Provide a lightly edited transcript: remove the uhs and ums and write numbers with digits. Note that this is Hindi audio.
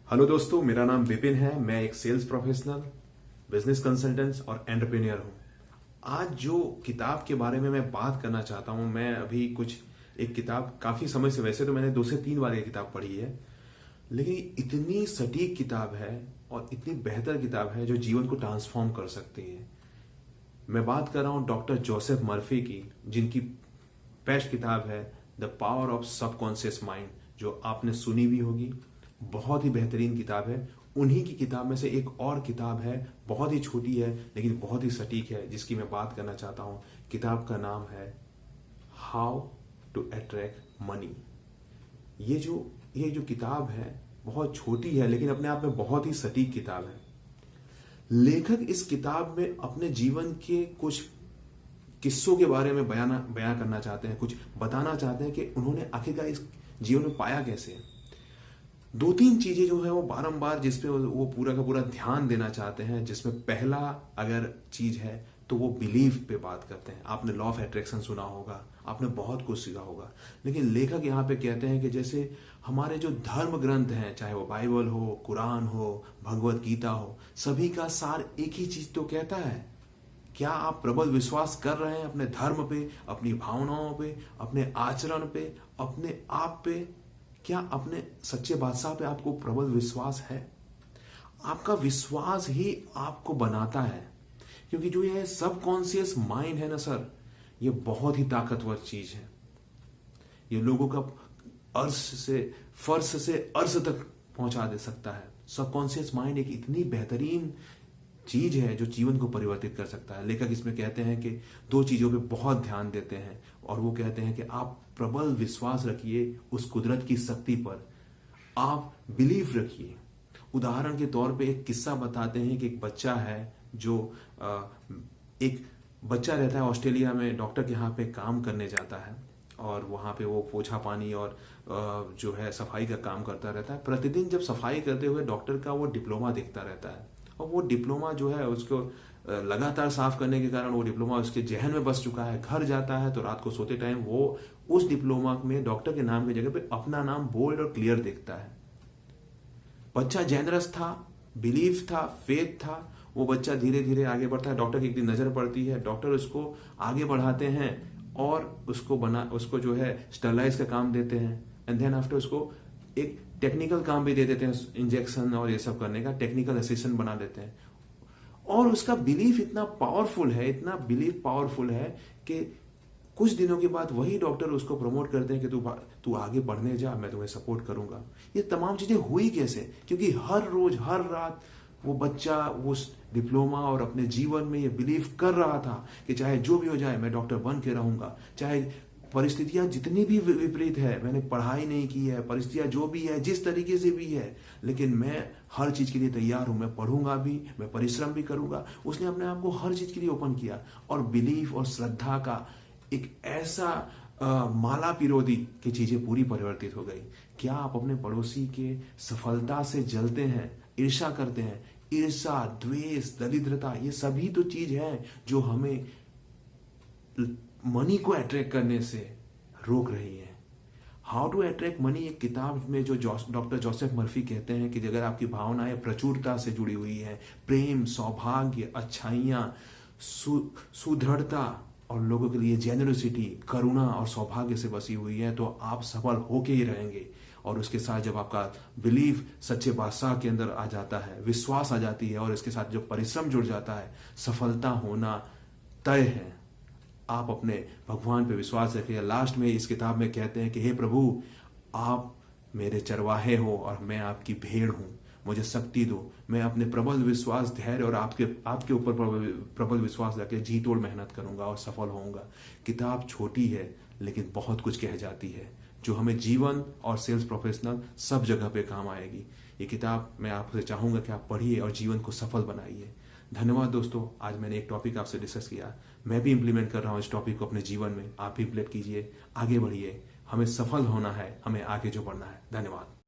हेलो दोस्तों, मेरा नाम विपिन है। मैं एक सेल्स प्रोफेशनल, बिजनेस कंसल्टेंट और एंटरप्रेन्योर हूं। आज जो किताब के बारे में मैं बात करना चाहता हूं, मैं अभी एक किताब काफी समय से, वैसे तो मैंने 2 से 3 बार ये किताब पढ़ी है, लेकिन इतनी सटीक किताब है और इतनी बेहतर किताब है जो जीवन को ट्रांसफॉर्म कर सकती है। मैं बात कर रहा हूं डॉक्टर जोसेफ मर्फी की, जिनकी बेस्ट किताब है the power of subconscious mind, जो आपने सुनी भी होगी। बहुत ही बेहतरीन किताब है। उन्हीं की किताब में से एक और किताब है, बहुत ही छोटी है लेकिन बहुत ही सटीक है, जिसकी मैं बात करना चाहता हूं। किताब का नाम है हाउ टू अट्रैक्ट मनी। ये जो किताब है बहुत छोटी है लेकिन अपने आप में बहुत ही सटीक किताब है। लेखक इस किताब में अपने जीवन के कुछ किस्सों के बारे में बयां करना चाहते हैं, कुछ बताना चाहते हैं कि उन्होंने आखिरकार इस जीवन में पाया कैसे। 2-3 चीजें जो है वो बारंबार, जिसपे वो पूरा का पूरा ध्यान देना चाहते हैं, जिसमें पहला अगर चीज है तो वो बिलीफ पे बात करते हैं। आपने लॉ ऑफ अट्रैक्शन सुना होगा, आपने बहुत कुछ सीखा होगा, लेकिन लेखक यहाँ पे कहते हैं कि जैसे हमारे जो धर्म ग्रंथ हैं, चाहे वो बाइबल हो, कुरान हो, भगवत गीता हो, सभी का सार एक ही चीज तो कहता है। क्या आप प्रबल विश्वास कर रहे हैं अपने धर्म पे, अपनी भावनाओं पे, अपने आचरण पे, अपने आप पे? क्या अपने सच्चे बादशाह पे आपको प्रबल विश्वास है? आपका विश्वास ही आपको बनाता है, क्योंकि जो ये सबकॉन्शियस माइंड है ना सर, ये बहुत ही ताकतवर चीज है। ये लोगों का फर्श से अर्श तक पहुंचा दे सकता है। सबकॉन्शियस माइंड एक इतनी बेहतरीन चीज है जो जीवन को परिवर्तित कर सकता है। लेखक इसमें कहते हैं कि 2 चीजों पे बहुत ध्यान देते हैं, और वो कहते हैं कि आप प्रबल विश्वास रखिए उस कुदरत की शक्ति पर, आप बिलीफ रखिए। उदाहरण के तौर पे एक किस्सा बताते हैं कि एक बच्चा है जो एक बच्चा रहता है ऑस्ट्रेलिया में, डॉक्टर के यहाँ पे काम करने जाता है, और वहां पे वो पोछा पानी और जो है सफाई का काम करता रहता है। प्रतिदिन जब सफाई करते हुए डॉक्टर का वो डिप्लोमा दिखता रहता है, और वो डिप्लोमा जो है उसको लगातार साफ करने के कारण वो डिप्लोमा उसके जहन में बस चुका है। घर जाता है तो रात को सोते टाइम वो उस डिप्लोमा में डॉक्टर के नाम की जगह पे अपना नाम बोल्ड और क्लियर देखता है। बच्चा जेनरस था, बिलीफ था, फेथ था। वो बच्चा धीरे धीरे आगे बढ़ता है। डॉक्टर की एक दिन नजर पड़ती है, डॉक्टर उसको आगे बढ़ाते हैं और उसको जो है स्टरलाइज का काम देते हैं, एंड देन आफ्टर उसको एक टेक्निकल काम भी दे देते हैं, इंजेक्शन और ये सब करने का टेक्निकल असिस्टेंट बना देते हैं। और उसका बिलीफ इतना पावरफुल है, इतना बिलीफ पावरफुल है कि कुछ दिनों के बाद वही डॉक्टर उसको प्रमोट करते हैं कि तू आगे पढ़ने जा, मैं तुम्हें सपोर्ट करूंगा। ये तमाम चीजें हुई कैसे? क्योंकि हर रोज हर रात वो बच्चा उस डिप्लोमा और अपने जीवन में ये बिलीव कर रहा था कि चाहे जो भी हो जाए मैं डॉक्टर बन के रहूंगा, चाहे परिस्थितियां जितनी भी विपरीत है, मैंने पढ़ाई नहीं की है, परिस्थितियां जो भी है, जिस तरीके से भी है, लेकिन मैं हर चीज के लिए तैयार हूं, मैं पढ़ूंगा भी, मैं परिश्रम भी करूंगा। उसने अपने आप को हर चीज के लिए ओपन किया, और बिलीफ और श्रद्धा का एक ऐसा माला पिरो दी कि चीजें पूरी परिवर्तित हो गई। क्या आप अपने पड़ोसी के सफलता से जलते हैं, ईर्ष्या करते हैं? ईर्ष्या, द्वेष, दरिद्रता, ये सभी तो चीज है जो हमें मनी को अट्रैक्ट करने से रोक रही है। हाउ टू अट्रैक्ट मनी एक किताब में जो डॉक्टर जोसेफ मर्फी कहते हैं कि अगर आपकी भावनाएं प्रचुरता से जुड़ी हुई है, प्रेम, सौभाग्य, अच्छाइयां, सुदृढ़ता और लोगों के लिए जेनरसिटी, करुणा और सौभाग्य से बसी हुई है, तो आप सफल होके ही रहेंगे। और उसके साथ जब आपका बिलीफ सच्चे बादशाह के अंदर आ जाता है, विश्वास आ जाती है, और इसके साथ जो परिश्रम जुड़ जाता है, सफलता होना तय है। आप अपने भगवान पे विश्वास रखिए। लास्ट में इस किताब में कहते हैं कि हे प्रभु, आप मेरे चरवाहे हो और मैं आपकी भेड़ हूं, मुझे शक्ति दो। मैं अपने प्रबल विश्वास, धैर्य और आपके ऊपर प्रबल विश्वास रखे जी तोड़ मेहनत करूंगा और सफल होऊंगा। किताब छोटी है लेकिन बहुत कुछ कह जाती है, जो हमें जीवन और सेल्स प्रोफेशनल सब जगह पे काम आएगी। ये किताब मैं आपसे चाहूंगा कि आप पढ़िए और जीवन को सफल बनाइए। धन्यवाद दोस्तों, आज मैंने एक टॉपिक आपसे डिस्कस किया। मैं भी इंप्लीमेंट कर रहा हूं इस टॉपिक को अपने जीवन में। आप भी इंप्लीमेंट कीजिए, आगे बढ़िए। हमें सफल होना है, हमें आगे जो बढ़ना है। धन्यवाद।